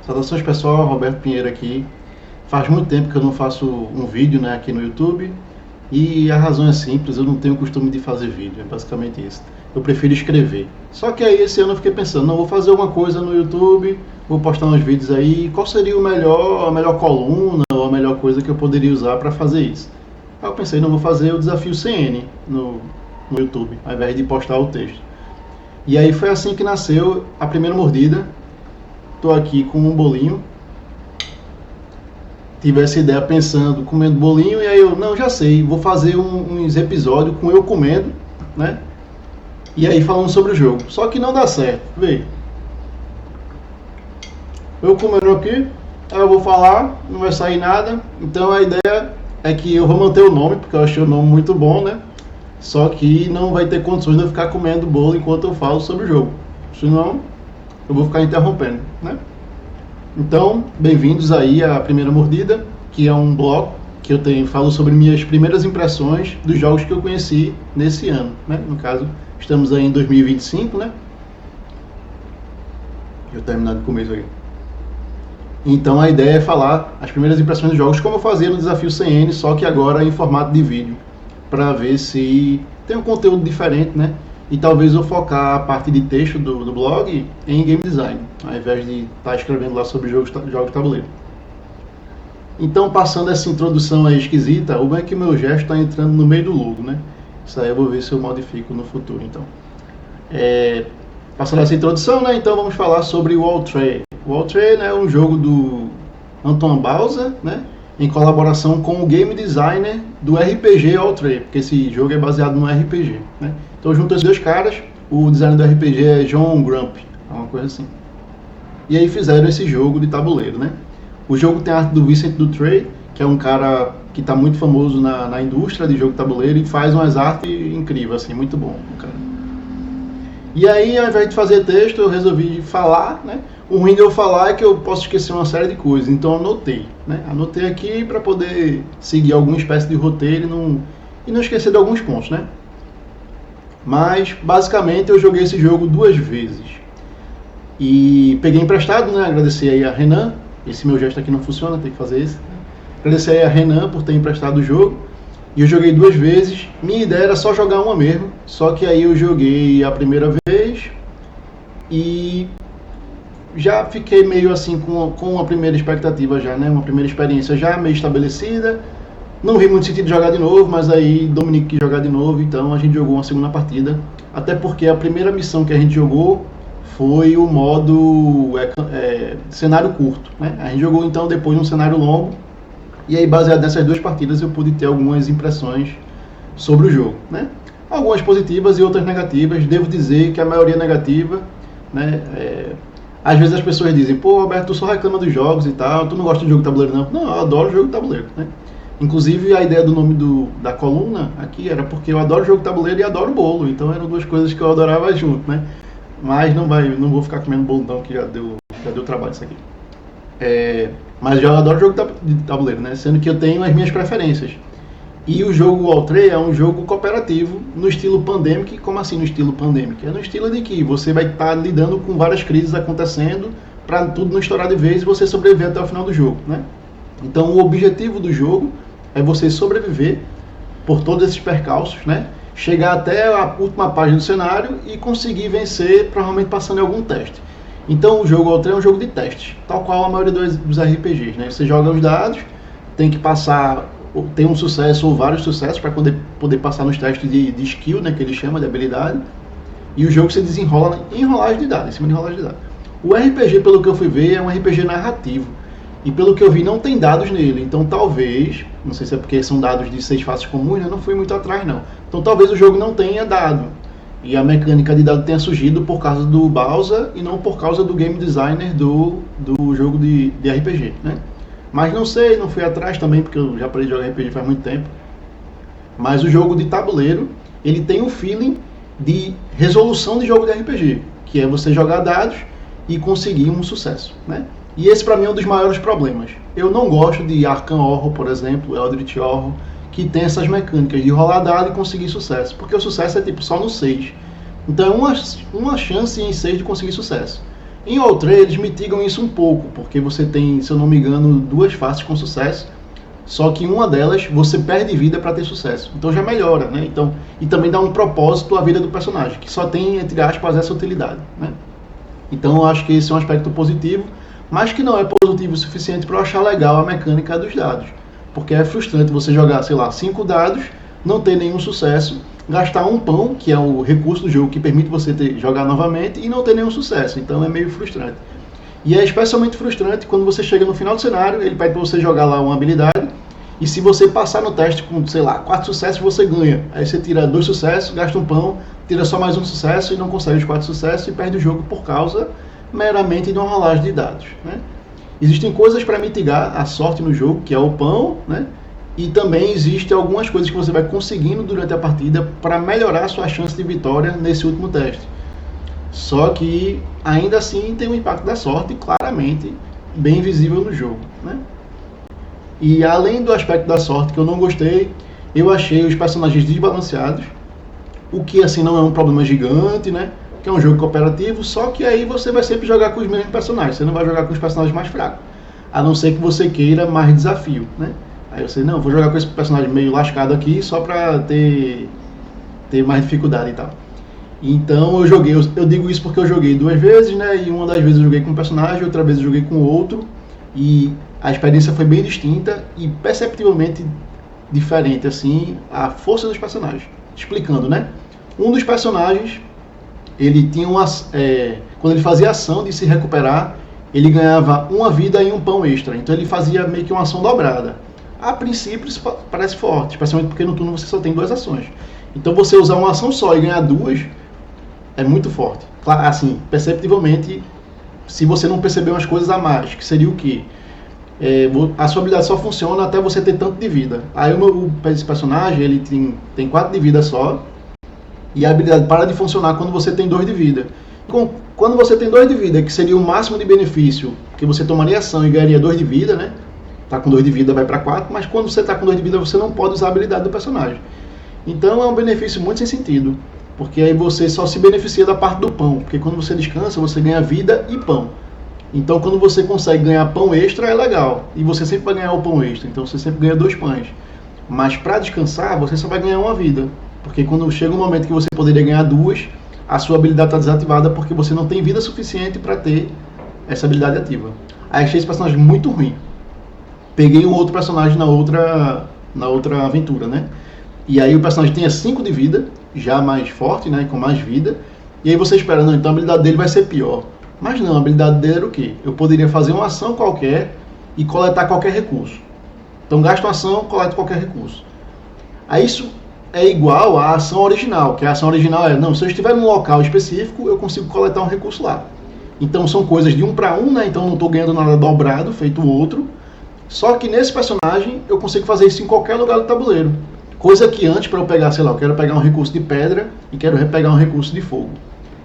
Saudações pessoal, Roberto Pinheiro aqui. Faz muito tempo que eu não faço um vídeo, né, aqui no YouTube. E a razão é simples, eu não tenho o costume de fazer vídeo, é basicamente isso. Eu prefiro escrever. Só que aí esse ano eu fiquei pensando, não, vou fazer alguma coisa no YouTube, vou postar uns vídeos aí, qual seria a melhor coluna ou a melhor coisa que eu poderia usar para fazer isso? Aí eu pensei, não, vou fazer o desafio CN no YouTube, ao invés de postar o texto. E aí foi assim que nasceu a primeira mordida. Tô aqui com um bolinho. Tive essa ideia pensando, comendo bolinho, e aí eu, não, já sei, vou fazer uns episódios com eu comendo, né? E aí falando sobre o jogo. Só que não dá certo, vê. Eu comendo aqui, aí eu vou falar, não vai sair nada. Então a ideia é que eu vou manter o nome, porque eu achei o nome muito bom, né? Só que não vai ter condições de eu ficar comendo bolo enquanto eu falo sobre o jogo. Senão, eu vou ficar interrompendo, né? Então, bem-vindos aí à Primeira Mordida, que é um blog que eu falo sobre minhas primeiras impressões dos jogos que eu conheci nesse ano, né? No caso, estamos aí em 2025, né? Deixa eu terminar de comer isso aqui. Então, a ideia é falar as primeiras impressões dos jogos, como eu fazia no Desafio CN, só que agora em formato de vídeo, para ver se tem um conteúdo diferente, né? E talvez eu focar a parte de texto do blog em game design, ao invés de estar escrevendo lá sobre jogos de tabuleiro. Então, passando essa introdução aí esquisita, o bem é que meu gesto está entrando no meio do logo, né? Isso aí eu vou ver se eu modifico no futuro, então. Passando essa introdução, né? Então vamos falar sobre o All Trade. O All Trade é um jogo do Anton Bauza, né? Em colaboração com o game designer do RPG All Trade, porque esse jogo é baseado no RPG, né? Então junto esses dois caras, o designer do RPG é John Grump, uma coisa assim. E aí fizeram esse jogo de tabuleiro, né? O jogo tem a arte do Vincent Dutray, que é um cara que está muito famoso na indústria de jogo de tabuleiro e faz umas artes incríveis, assim, muito bom, cara. E aí, ao invés de fazer texto, eu resolvi falar, né? O ruim de eu falar é que eu posso esquecer uma série de coisas, então eu anotei, né? Anotei aqui para poder seguir alguma espécie de roteiro e não esquecer de alguns pontos, né? Mas, basicamente, eu joguei esse jogo 2 vezes. E peguei emprestado, né? Agradecer aí a Renan. Esse meu gesto aqui não funciona, tem que fazer esse. Agradecer aí a Renan por ter emprestado o jogo. E eu joguei 2 vezes. Minha ideia era só jogar uma mesmo. Só que aí eu joguei a primeira vez e já fiquei meio assim com a primeira expectativa já, né? Uma primeira experiência já meio estabelecida. Não vi muito sentido de jogar de novo, mas aí Dominique quis jogar de novo, então a gente jogou uma segunda partida. Até porque a primeira missão que a gente jogou foi o modo cenário curto, né? A gente jogou então depois um cenário longo. E aí, baseado nessas 2 partidas, eu pude ter algumas impressões sobre o jogo, né? Algumas positivas e outras negativas. Devo dizer que a maioria é negativa, né? Às vezes as pessoas dizem, pô, Roberto, tu só reclama dos jogos e tal, tu não gosta de jogo de tabuleiro não? Não, eu adoro jogo de tabuleiro, né? Inclusive a ideia do nome da coluna aqui era porque eu adoro jogo de tabuleiro e adoro bolo, então eram 2 coisas que eu adorava junto, né? Mas não vou ficar comendo bolo não, que já deu trabalho isso aqui. Mas eu adoro jogo de tabuleiro, né? Sendo que eu tenho as minhas preferências. E o jogo All Trade é um jogo cooperativo no estilo Pandemic. Como assim no estilo Pandemic? É no estilo de que você vai estar lidando com várias crises acontecendo para tudo não estourar de vez e você sobreviver até o final do jogo, né? Então o objetivo do jogo é você sobreviver por todos esses percalços, né? Chegar até a última página do cenário e conseguir vencer, provavelmente passando em algum teste. Então o jogo All Trade é um jogo de testes, tal qual a maioria dos RPGs, né? Você joga os dados, tem que passar, tem um sucesso ou vários sucessos para poder passar nos testes de skill, né? Que ele chama de habilidade. E o jogo se desenrola em enrolagem de dados, em cima de enrolagem de dados. O RPG, pelo que eu fui ver, é um RPG narrativo. E pelo que eu vi, não tem dados nele. Então talvez, não sei se é porque são dados de 6 faces comuns, né? Não fui muito atrás não. Então talvez o jogo não tenha dado. E a mecânica de dado tenha surgido por causa do Bauza e não por causa do game designer do jogo de RPG, né? Mas não sei, não fui atrás também, porque eu já parei de jogar RPG faz muito tempo. Mas o jogo de tabuleiro, ele tem um feeling de resolução de jogo de RPG, que é você jogar dados e conseguir um sucesso, né? E esse para mim é um dos maiores problemas. Eu não gosto de Arkham Horror, por exemplo, Eldritch Horror, que tem essas mecânicas de rolar dado e conseguir sucesso. Porque o sucesso é tipo só no 6. Então é uma chance em 6 de conseguir sucesso. Em Outrey eles mitigam isso um pouco, porque você tem, se eu não me engano, 2 faces com sucesso, só que em uma delas você perde vida para ter sucesso. Então já melhora, né? Então, e também dá um propósito à vida do personagem, que só tem, entre aspas, essa utilidade, né? Então eu acho que esse é um aspecto positivo, mas que não é positivo o suficiente para eu achar legal a mecânica dos dados. Porque é frustrante você jogar, sei lá, 5 dados, não ter nenhum sucesso, gastar um pão, que é o recurso do jogo que permite você jogar novamente, e não ter nenhum sucesso. Então é meio frustrante. E é especialmente frustrante quando você chega no final do cenário, ele pede para você jogar lá uma habilidade, e se você passar no teste com, sei lá, 4 sucessos, você ganha. Aí você tira 2 sucessos, gasta um pão, tira só mais um sucesso e não consegue os 4 sucessos e perde o jogo por causa meramente de uma rolagem de dados, né? Existem coisas para mitigar a sorte no jogo, que é o pão, né? E também existem algumas coisas que você vai conseguindo durante a partida para melhorar a sua chance de vitória nesse último teste. Só que ainda assim tem um impacto da sorte claramente bem visível no jogo, né? E além do aspecto da sorte que eu não gostei, eu achei os personagens desbalanceados, o que assim não é um problema gigante, né? Que é um jogo cooperativo, só que aí você vai sempre jogar com os mesmos personagens, você não vai jogar com os personagens mais fracos, a não ser que você queira mais desafio, né? Aí você, não, vou jogar com esse personagem meio lascado aqui só pra ter mais dificuldade e tal. Então eu digo isso porque eu joguei 2 vezes, né? E uma das vezes eu joguei com um personagem, outra vez eu joguei com outro, e a experiência foi bem distinta e perceptivelmente diferente, assim, a força dos personagens. Explicando, né? Um dos personagens, ele tinha quando ele fazia ação de se recuperar, ele ganhava uma vida e um pão extra. Então ele fazia meio que uma ação dobrada. A princípio isso parece forte, especialmente porque no turno você só tem 2 ações. Então você usar uma ação só e ganhar 2 é muito forte. Assim, perceptivelmente, se você não perceber umas coisas a mais, que seria o quê? A sua habilidade só funciona até você ter tanto de vida. Aí esse personagem, ele tem 4 de vida só, e a habilidade para de funcionar quando você tem 2 de vida. Quando você tem 2 de vida, que seria o máximo de benefício, que você tomaria ação e ganharia 2 de vida, né? Tá com 2 de vida, vai para 4, mas quando você tá com 2 de vida, você não pode usar a habilidade do personagem. Então é um benefício muito sem sentido, porque aí você só se beneficia da parte do pão, porque quando você descansa, você ganha vida e pão. Então quando você consegue ganhar pão extra é legal, e você sempre vai ganhar o pão extra, então você sempre ganha 2 pães. Mas para descansar, você só vai ganhar uma vida, porque quando chega um momento que você poderia ganhar 2, a sua habilidade está desativada porque você não tem vida suficiente para ter essa habilidade ativa. Aí achei esse personagem muito ruim. Peguei um outro personagem na outra aventura, né? E aí o personagem tinha 5 de vida, já mais forte, né? Com mais vida. E aí você espera, não, então a habilidade dele vai ser pior. Mas não, a habilidade dele era o quê? Eu poderia fazer uma ação qualquer e coletar qualquer recurso. Então gasto uma ação, coleto qualquer recurso. Aí isso é igual à ação original, que a ação original não, se eu estiver num local específico, eu consigo coletar um recurso lá. Então são coisas de 1 para 1, né? Então não estou ganhando nada dobrado, feito o outro. Só que nesse personagem eu consigo fazer isso em qualquer lugar do tabuleiro. Coisa que antes, para eu pegar, sei lá, eu quero pegar um recurso de pedra e quero pegar um recurso de fogo.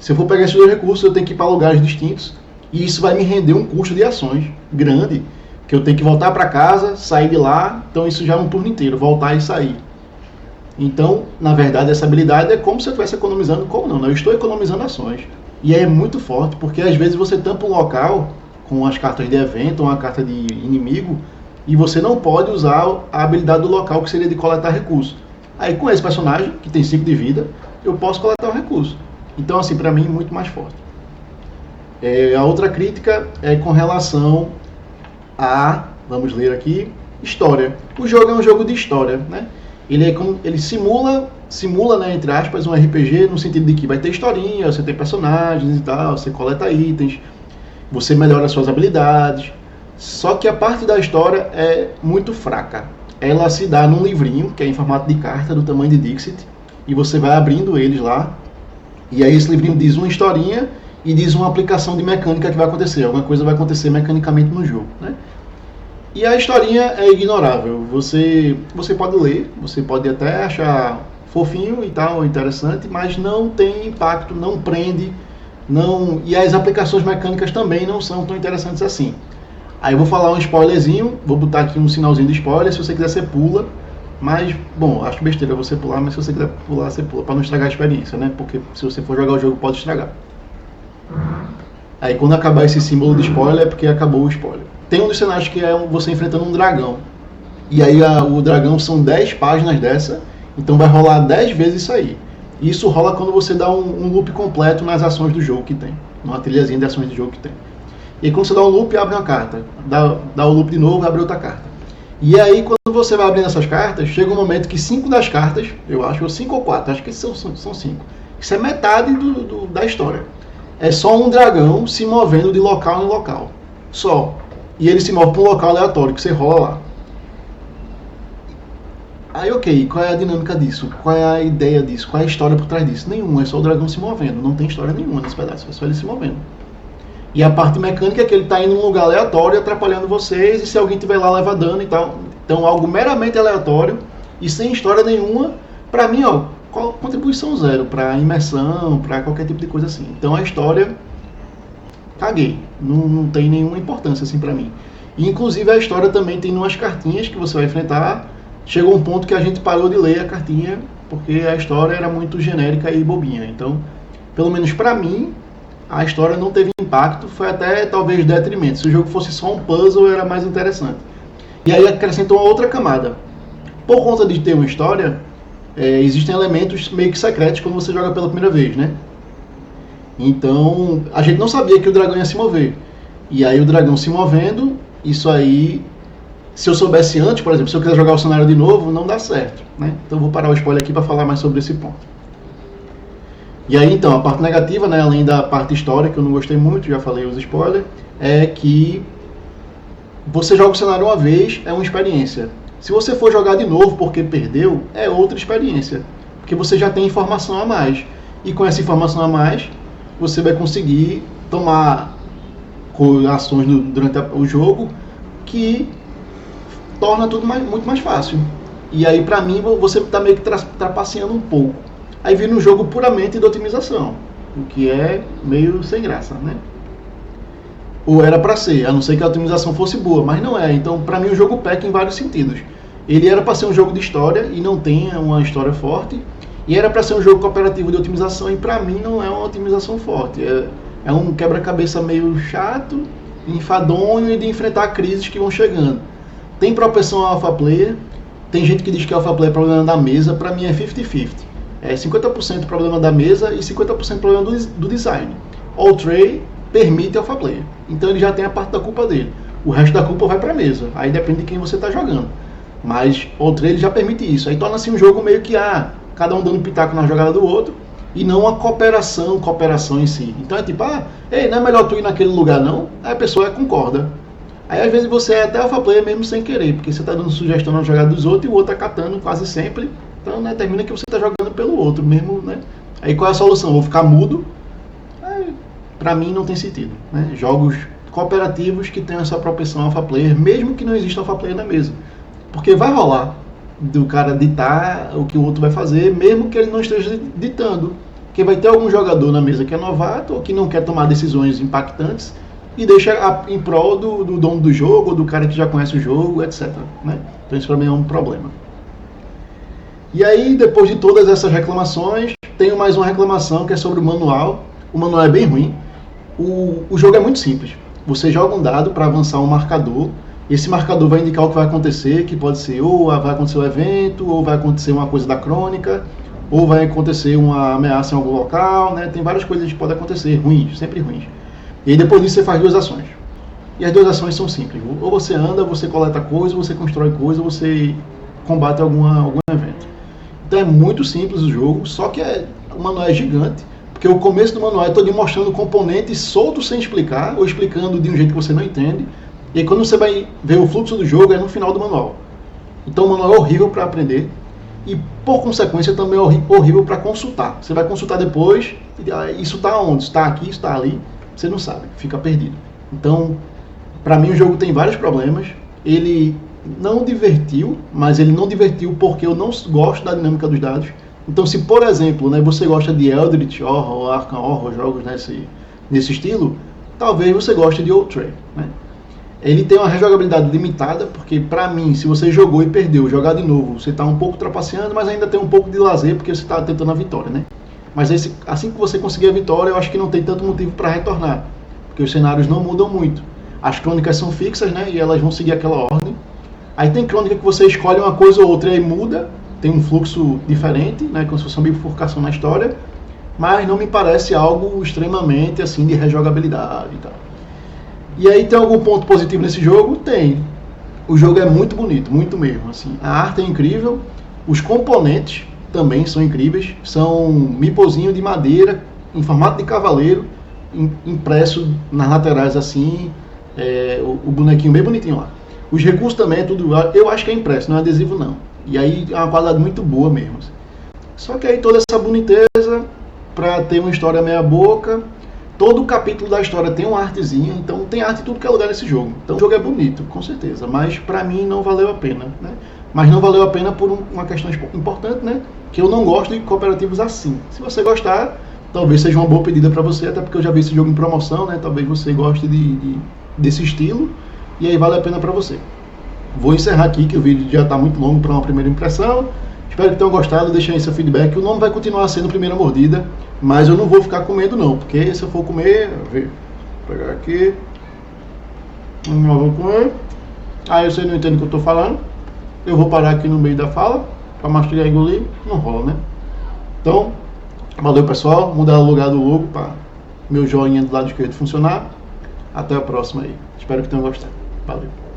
Se eu for pegar esses 2 recursos, eu tenho que ir para lugares distintos. E isso vai me render um custo de ações grande, que eu tenho que voltar para casa, sair de lá. Então isso já é um turno inteiro, voltar e sair. Então, na verdade, essa habilidade é como se eu estivesse economizando, como não, né? Eu estou economizando ações. E é muito forte, porque às vezes você tampa um local com as cartas de evento, uma carta de inimigo, e você não pode usar a habilidade do local, que seria de coletar recursos. Aí com esse personagem, que tem 5 de vida, eu posso coletar um recurso. Então, assim, pra mim, muito mais forte. A outra crítica é com relação a, vamos ler aqui, história. O jogo é um jogo de história, né? Ele simula, né, entre aspas, um RPG, no sentido de que vai ter historinha, você tem personagens e tal, você coleta itens, você melhora suas habilidades. Só que a parte da história é muito fraca. Ela se dá num livrinho, que é em formato de carta, do tamanho de Dixit, e você vai abrindo eles lá, e aí esse livrinho diz uma historinha e diz uma aplicação de mecânica que vai acontecer, alguma coisa vai acontecer mecanicamente no jogo, né? E a historinha é ignorável, você pode ler, você pode até achar fofinho e tal, interessante, mas não tem impacto, não prende, não, e as aplicações mecânicas também não são tão interessantes assim. Aí eu vou falar um spoilerzinho, vou botar aqui um sinalzinho de spoiler, se você quiser você pula, mas, bom, acho besteira você pular, mas se você quiser pular, você pula, para não estragar a experiência, né? Porque se você for jogar o jogo pode estragar. Aí quando acabar esse símbolo de spoiler é porque acabou o spoiler. Tem um dos cenários que é você enfrentando um dragão. E aí o dragão são 10 páginas dessa, então vai rolar 10 vezes isso aí. E isso rola quando você dá um loop completo nas ações do jogo que tem. Numa trilhazinha de ações do jogo que tem. E aí, quando você dá um loop, abre uma carta. Dá o loop de novo, abre outra carta. E aí quando você vai abrindo essas cartas, chega um momento que 5 das cartas, eu acho, ou 5 ou 4, acho que são 5. Isso é metade da história. É só um dragão se movendo de local em local. Só. E ele se move para um local aleatório que você rola lá. Aí ok, qual é a dinâmica disso? Qual é a ideia disso? Qual é a história por trás disso? Nenhuma, é só o dragão se movendo. Não tem história nenhuma nesse pedaço, é só ele se movendo. E a parte mecânica é que ele está indo em um lugar aleatório, atrapalhando vocês, e se alguém estiver lá, leva dano e tal. Então algo meramente aleatório e sem história nenhuma, pra mim, ó, contribuição zero pra imersão, pra qualquer tipo de coisa assim. Então a história, caguei, não tem nenhuma importância assim pra mim. E, inclusive a história também tem umas cartinhas que você vai enfrentar. Chegou um ponto que a gente parou de ler a cartinha, porque a história era muito genérica e bobinha. Então, pelo menos pra mim, a história não teve impacto, foi até talvez detrimento. Se o jogo fosse só um puzzle, era mais interessante. E aí acrescentou uma outra camada. Por conta de ter uma história, existem elementos meio que secretos quando você joga pela primeira vez, né? Então, a gente não sabia que o dragão ia se mover. E aí o dragão se movendo, isso aí, se eu soubesse antes, por exemplo, se eu quiser jogar o cenário de novo, não dá certo, né? Então eu vou parar o spoiler aqui para falar mais sobre esse ponto. E aí então, a parte negativa, né, além da parte história, que eu não gostei muito, já falei os spoilers, é que você joga o cenário uma vez, é uma experiência. Se você for jogar de novo porque perdeu, é outra experiência. Porque você já tem informação a mais. E com essa informação a mais, você vai conseguir tomar ações durante o jogo que torna tudo muito mais fácil. E aí, pra mim, você está meio que trapaceando um pouco. Aí vira um jogo puramente de otimização, o que é meio sem graça, né? Ou era para ser, a não ser que a otimização fosse boa, mas não é. Então, para mim, o jogo peca em vários sentidos. Ele era para ser um jogo de história e não tem uma história forte, e era para ser um jogo cooperativo de otimização e para mim não é uma otimização forte. É um quebra-cabeça meio chato, enfadonho e de enfrentar crises que vão chegando. Tem propensão a alpha player, tem gente que diz que alpha player é problema da mesa, para mim é 50-50. É 50% problema da mesa e 50% problema do design. All-Tray permite alpha player, então ele já tem a parte da culpa dele. O resto da culpa vai para a mesa, aí depende de quem você está jogando. Mas All-Tray ele já permite isso, aí torna-se um jogo meio que cada um dando pitaco na jogada do outro e não uma cooperação em si. Então é tipo, ei, não é melhor tu ir naquele lugar não? Aí a pessoa concorda. Aí às vezes você é até alpha player mesmo sem querer, porque você está dando sugestão na jogada dos outros e o outro está catando quase sempre. Então, né, termina que você está jogando pelo outro mesmo, né? Aí qual é a solução? Vou ficar mudo? Pra mim não tem sentido, né? Jogos cooperativos que tenham essa propensão alpha player, mesmo que não exista alpha player na mesa. Porque vai rolar do cara ditar o que o outro vai fazer, mesmo que ele não esteja ditando. Porque vai ter algum jogador na mesa que é novato ou que não quer tomar decisões impactantes e deixa em prol do dono do jogo ou do cara que já conhece o jogo, etc, né? Então isso pra mim é um problema. E aí, depois de todas essas reclamações, tenho mais uma reclamação que é sobre o manual. O manual é bem ruim. O jogo é muito simples. Você joga um dado para avançar um marcador. Esse marcador vai indicar o que vai acontecer, que pode ser ou vai acontecer um evento, ou vai acontecer uma coisa da crônica, ou vai acontecer uma ameaça em algum local, né? Tem várias coisas que podem acontecer, ruins, sempre ruins. E aí depois disso você faz 2 ações. E as 2 ações são simples. Ou você anda, você coleta coisa, ou você constrói coisa, ou você combate algum evento. Então é muito simples o jogo, só que o manual é gigante, porque o começo do manual é todo mostrando componentes soltos sem explicar, ou explicando de um jeito que você não entende, e aí quando você vai ver o fluxo do jogo é no final do manual. Então o manual é horrível para aprender, e por consequência também é horrível para consultar. Você vai consultar depois, isso está onde? Está aqui, está ali, você não sabe, fica perdido. Então, para mim o jogo tem vários problemas, ele não divertiu, mas ele não divertiu porque eu não gosto da dinâmica dos dados. Então, se por exemplo, né, você gosta de Eldritch Horror ou Arkham Horror, jogos nesse estilo, talvez você goste de All-Tray, né? Ele tem uma rejogabilidade limitada, porque pra mim, se você jogou e perdeu, jogar de novo, você está um pouco trapaceando, mas ainda tem um pouco de lazer, porque você está tentando a vitória, né? Mas assim que você conseguir a vitória, eu acho que não tem tanto motivo para retornar. porque os cenários não mudam muito. As crônicas são fixas, né, e elas vão seguir aquela ordem. Aí tem crônica que você escolhe uma coisa ou outra e aí muda, tem um fluxo diferente, né, como se fosse uma bifurcação na história, mas não me parece algo extremamente assim de rejogabilidade e tal. E aí tem algum ponto positivo nesse jogo? Tem. O jogo é muito bonito, muito mesmo. Assim. A arte é incrível, os componentes também são incríveis. São mipozinho de madeira, em formato de cavaleiro, impresso nas laterais assim, o bonequinho bem bonitinho lá. Os recursos também é tudo, eu acho que é impresso, não é adesivo não. E aí é uma qualidade muito boa mesmo. Assim. Só que aí toda essa boniteza, para ter uma história meia boca, todo o capítulo da história tem uma artezinha, então tem arte em tudo que é lugar nesse jogo. Então o jogo é bonito, com certeza, mas pra mim não valeu a pena, né? Mas não valeu a pena por uma questão importante, né? Que eu não gosto de cooperativos assim. Se você gostar, talvez seja uma boa pedida pra você, até porque eu já vi esse jogo em promoção, né? Talvez você goste desse estilo, e aí vale a pena pra você. Vou encerrar aqui, que o vídeo já tá muito longo para uma primeira impressão. Espero que tenham gostado, deixem aí seu feedback. O nome vai continuar sendo Primeira Mordida, mas eu não vou ficar com medo não, porque se eu for comer, vou pegar aqui, não vou comer, aí você não entende o que eu estou falando, eu vou parar aqui no meio da fala, para mastigar e engolir, não rola, né? Então, valeu pessoal, mudar o lugar do logo para meu joinha do lado esquerdo funcionar. Até a próxima aí, espero que tenham gostado, valeu.